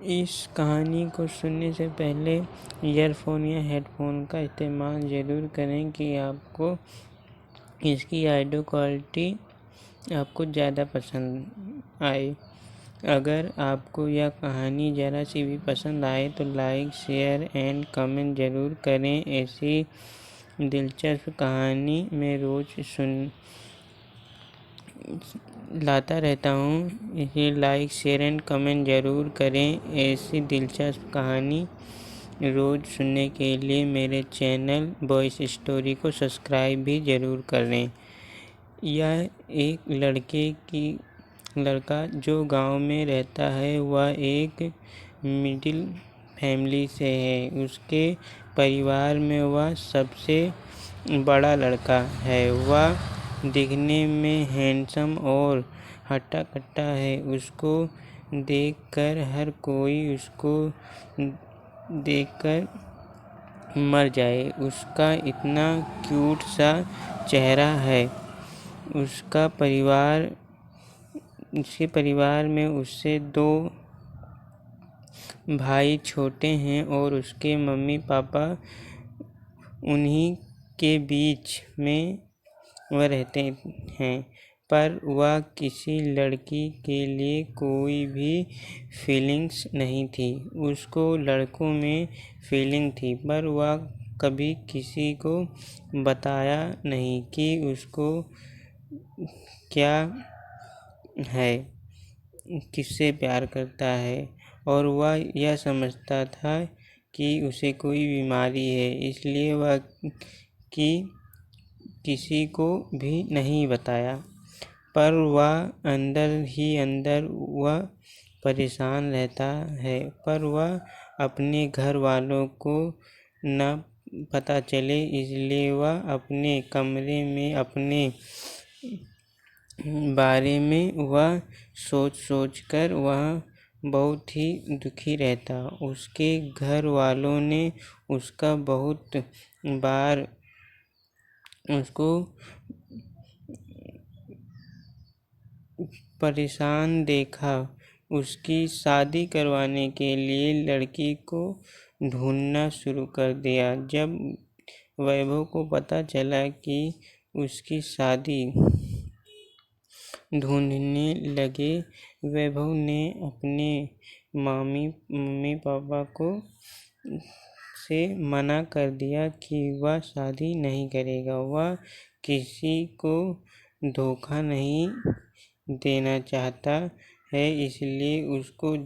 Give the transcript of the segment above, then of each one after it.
इस कहानी को सुनने से पहले ईयरफोन या हेडफोन का इस्तेमाल ज़रूर करें कि आपको इसकी ऑडियो क्वालिटी आपको ज़्यादा पसंद आए। अगर आपको यह कहानी ज़रा सी भी पसंद आए तो लाइक, शेयर एंड कमेंट ज़रूर करें। ऐसी दिलचस्प कहानी मैं रोज़ लाता रहता हूँ, इसे लाइक, शेयर एंड कमेंट ज़रूर करें। ऐसी दिलचस्प कहानी रोज़ सुनने के लिए मेरे चैनल वॉइस स्टोरी को सब्सक्राइब भी ज़रूर करें। यह एक लड़का जो गांव में रहता है, वह एक मिडिल फैमिली से है। उसके परिवार में वह सबसे बड़ा लड़का है। वह दिखने में हैंडसम और हट्टा-कट्टा है। उसको देखकर हर कोई उसको देखकर मर जाए, उसका इतना क्यूट सा चेहरा है। उसके परिवार में उससे 2 भाई छोटे हैं और उसके मम्मी पापा उन्हीं के बीच में वह रहते हैं। पर वह किसी लड़की के लिए कोई भी फीलिंग्स नहीं थी। उसको लड़कों में फीलिंग थी, पर वह कभी किसी को बताया नहीं कि उसको क्या है, किससे प्यार करता है। और वह यह समझता था कि उसे कोई बीमारी है, इसलिए वह किसी को भी नहीं बताया। पर वह अंदर ही अंदर वह परेशान रहता है, पर वह अपने घर वालों को न पता चले, इसलिए वह अपने कमरे में अपने बारे में वह सोच कर वह बहुत ही दुखी रहता। उसके घर वालों ने उसका बहुत बार उसको परेशान देखा। उसकी शादी करवाने के लिए लड़की को ढूंढना शुरू कर दिया। जब वैभव को पता चला कि उसकी शादी ढूंढने लगे, वैभव ने अपने मम्मी पापा को से मना कर दिया कि वह शादी नहीं करेगा। वह किसी को धोखा नहीं देना चाहता है, इसलिए उसको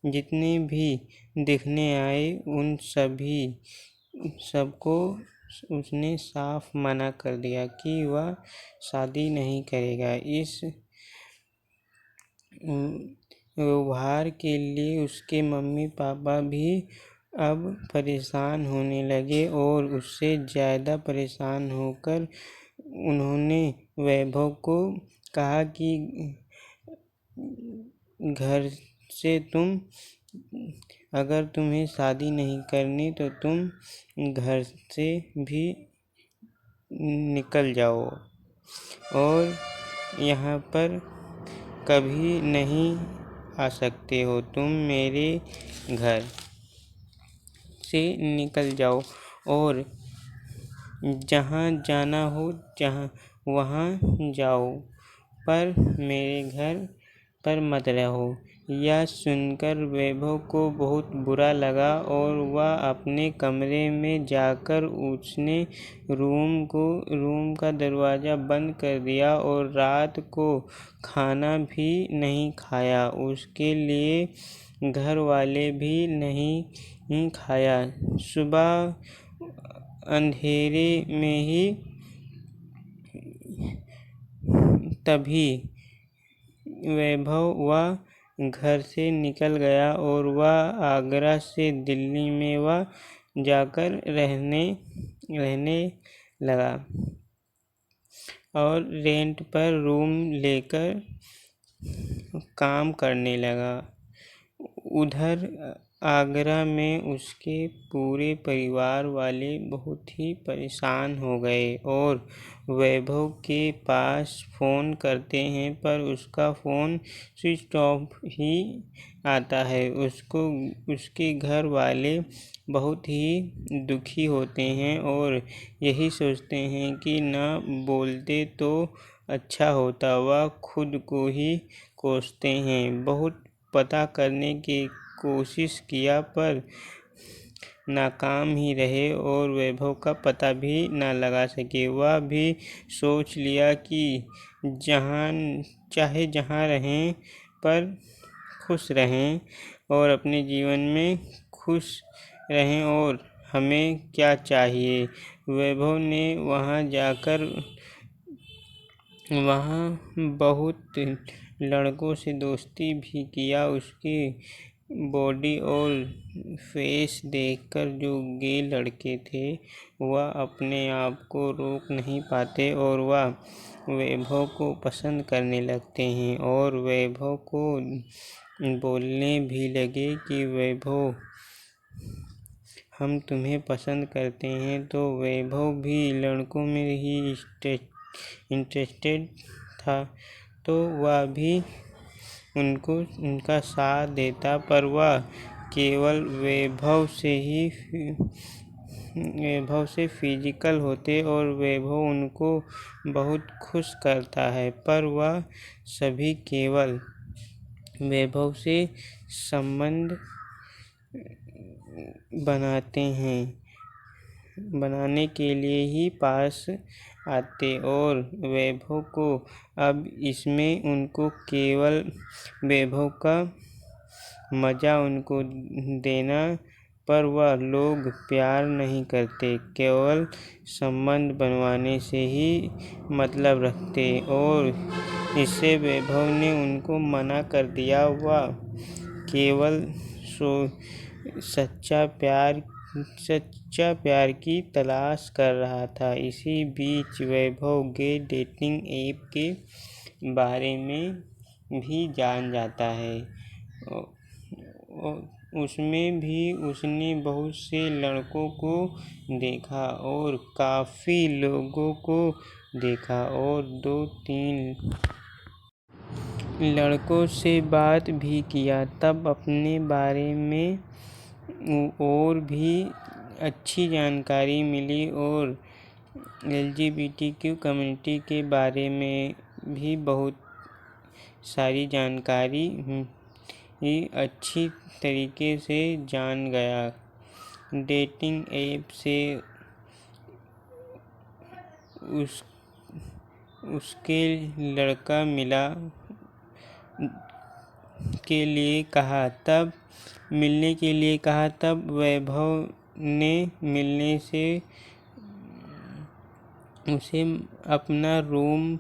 जितने भी दिखने आए उन सबको उसने साफ मना कर दिया कि वह शादी नहीं करेगा। इस व्यवहार के लिए उसके मम्मी पापा भी अब परेशान होने लगे और उससे ज़्यादा परेशान होकर उन्होंने वैभव को कहा कि घर से अगर तुम्हें शादी नहीं करनी तो तुम घर से भी निकल जाओ और यहाँ पर कभी नहीं आ सकते हो। तुम मेरे घर से निकल जाओ और जहाँ जाना हो वहाँ जाओ, पर मेरे घर पर मत रहो। यह सुनकर वैभव को बहुत बुरा लगा और वह अपने कमरे में जाकर उसने रूम का दरवाज़ा बंद कर दिया और रात को खाना भी नहीं खाया। उसके लिए घर वाले भी नहीं खाया। सुबह अंधेरे में ही तभी वैभव वह घर से निकल गया और वह आगरा से दिल्ली में वह जाकर रहने लगा और रेंट पर रूम लेकर काम करने लगा। उधर आगरा में उसके पूरे परिवार वाले बहुत ही परेशान हो गए और वैभव के पास फ़ोन करते हैं पर उसका फ़ोन स्विच ऑफ ही आता है। उसके घर वाले बहुत ही दुखी होते हैं और यही सोचते हैं कि ना बोलते तो अच्छा होता। वह खुद को ही कोसते हैं। बहुत पता करने की कोशिश किया पर नाकाम ही रहे और वैभव का पता भी ना लगा सके। वह भी सोच लिया कि चाहे जहाँ रहें पर खुश रहें और अपने जीवन में खुश रहें और हमें क्या चाहिए। वैभव ने वहाँ जाकर बहुत लड़कों से दोस्ती भी किया। उसकी बॉडी और फेस देखकर जो गे लड़के थे वह अपने आप को रोक नहीं पाते और वह वैभव को पसंद करने लगते हैं और वैभव को बोलने भी लगे कि वैभव हम तुम्हें पसंद करते हैं। तो वैभव भी लड़कों में ही इंटरेस्टेड था तो वह भी उनका साथ देता पर वह केवल वैभव से फिजिकल होते और वैभव उनको बहुत खुश करता है पर वह सभी केवल वैभव से संबंध बनाने के लिए ही पास आते और वैभव को अब इसमें उनको केवल वैभव का मज़ा उनको देना पर वह लोग प्यार नहीं करते, केवल संबंध बनवाने से ही मतलब रखते और इससे वैभव ने उनको मना कर दिया। वह केवल सच्चा प्यार की तलाश कर रहा था। इसी बीच वैभव गे डेटिंग ऐप के बारे में भी जान जाता है। उसमें भी उसने बहुत से लड़कों को देखा और काफ़ी लोगों को देखा और 2-3 लड़कों से बात भी किया। तब अपने बारे में और भी अच्छी जानकारी मिली और LGBTQ कम्युनिटी के बारे में भी बहुत सारी जानकारी अच्छी तरीके से जान गया। डेटिंग ऐप से उसके लड़का मिला मिलने के लिए कहा। तब वैभव ने मिलने से उसे अपना रूम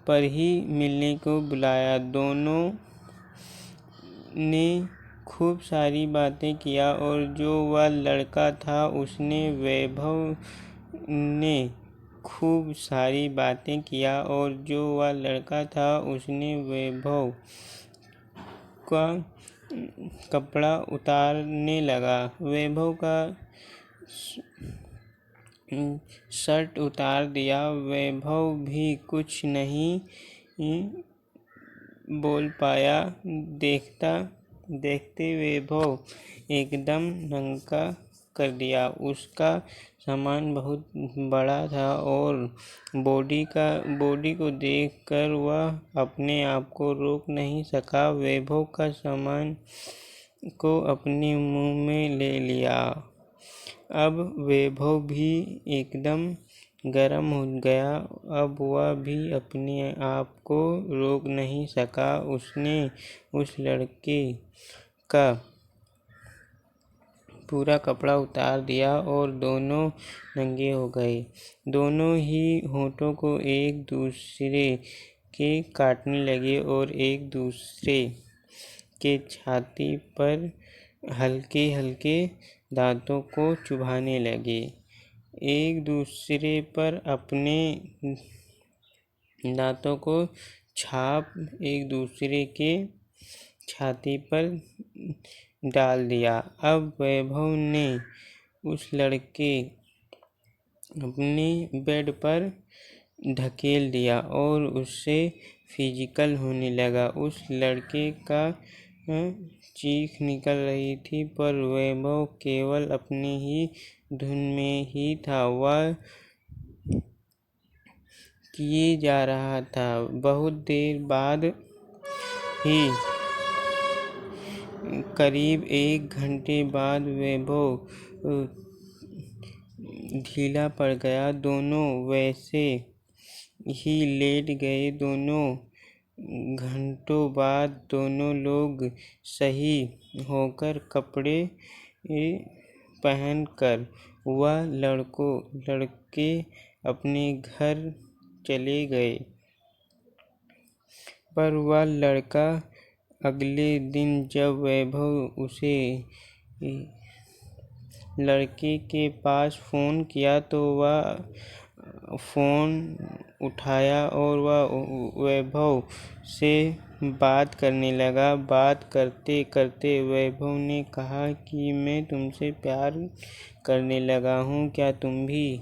पर ही मिलने को बुलाया। दोनों ने खूब सारी बातें किया और जो वह लड़का था उसने वैभव ने खूब सारी बातें किया और जो वह लड़का था उसने वैभव का कपड़ा उतारने लगा। वैभव का शर्ट उतार दिया। वैभव भी कुछ नहीं बोल पाया। देखते वैभव एकदम नंगा कर दिया। उसका सामान बहुत बड़ा था और बॉडी को देखकर वह अपने आप को रोक नहीं सका। वैभव का सामान को अपने मुंह में ले लिया। अब वैभव भी एकदम गर्म हो गया। अब वह भी अपने आप को रोक नहीं सका। उसने उस लड़के का पूरा कपड़ा उतार दिया और दोनों नंगे हो गए। दोनों ही होठों को एक दूसरे के काटने लगे और एक दूसरे के छाती पर हल्के हल्के दांतों को चुभाने लगे। एक दूसरे पर अपने दांतों को छाप एक दूसरे के छाती पर डाल दिया। अब वैभव ने उस लड़के अपने बेड पर धकेल दिया और उससे फिजिकल होने लगा। उस लड़के का चीख निकल रही थी, पर वैभव केवल अपनी ही धुन में ही था। वह किए जा रहा था। बहुत देर बाद ही, करीब 1 घंटे बाद, वैभव ढीला पड़ गया। दोनों वैसे ही लेट गए। दोनों घंटों बाद दोनों लोग सही होकर कपड़े पहनकर वह लड़के अपने घर चले गए। पर वह लड़का अगले दिन जब वैभव उसे लड़के के पास फ़ोन किया तो वह फ़ोन उठाया और वह वैभव से बात करने लगा। बात करते करते वैभव ने कहा कि मैं तुमसे प्यार करने लगा हूँ, क्या तुम भी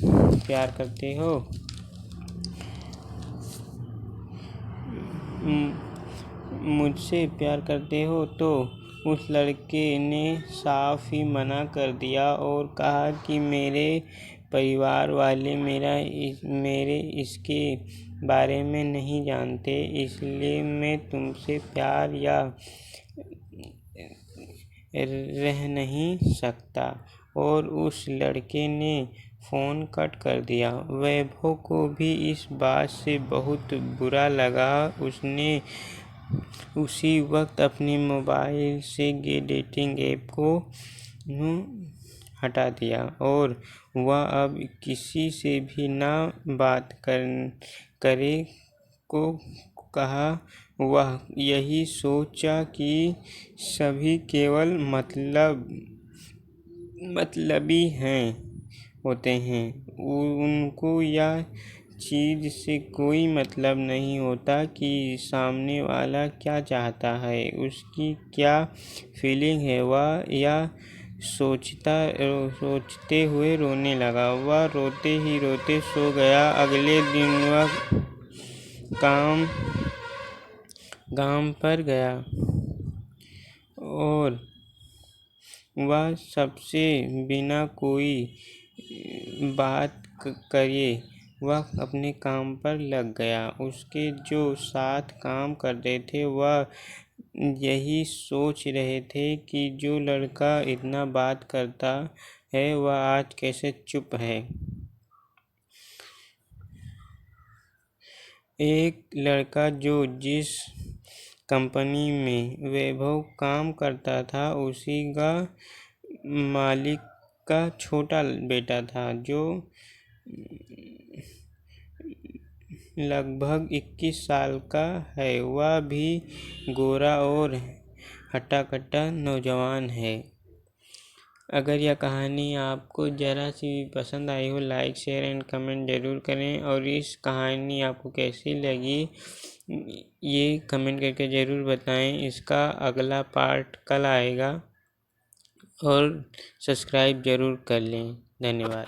प्यार करते हो? मुझसे प्यार करते हो? तो उस लड़के ने साफ ही मना कर दिया और कहा कि मेरे परिवार वाले मेरे इसके बारे में नहीं जानते, इसलिए मैं तुमसे प्यार या रह नहीं सकता। और उस लड़के ने फ़ोन कट कर दिया। वैभव को भी इस बात से बहुत बुरा लगा। उसने उसी वक्त अपने मोबाइल से डेटिंग ऐप को हटा दिया और वह अब किसी से भी ना बात करे को कहा। वह यही सोचा कि सभी केवल मतलबी होते हैं। उनको यह चीज़ से कोई मतलब नहीं होता कि सामने वाला क्या चाहता है, उसकी क्या फीलिंग है। वह यह सोचते हुए रोने लगा। वह रोते ही रोते सो गया। अगले दिन वह काम पर गया और वह सबसे बिना कोई बात करे वह अपने काम पर लग गया। उसके जो साथ काम करते थे वह यही सोच रहे थे कि जो लड़का इतना बात करता है वह आज कैसे चुप है। एक लड़का जो जिस कंपनी में वैभव काम करता था, उसी का मालिक का छोटा बेटा था, जो लगभग 21 साल का है। वह भी गोरा और हट्टा-कट्टा नौजवान है। अगर यह कहानी आपको ज़रा सी भी पसंद आई हो, लाइक शेयर एंड कमेंट ज़रूर करें। और इस कहानी आपको कैसी लगी ये कमेंट करके ज़रूर बताएं। इसका अगला पार्ट कल आएगा और सब्सक्राइब ज़रूर कर लें। धन्यवाद।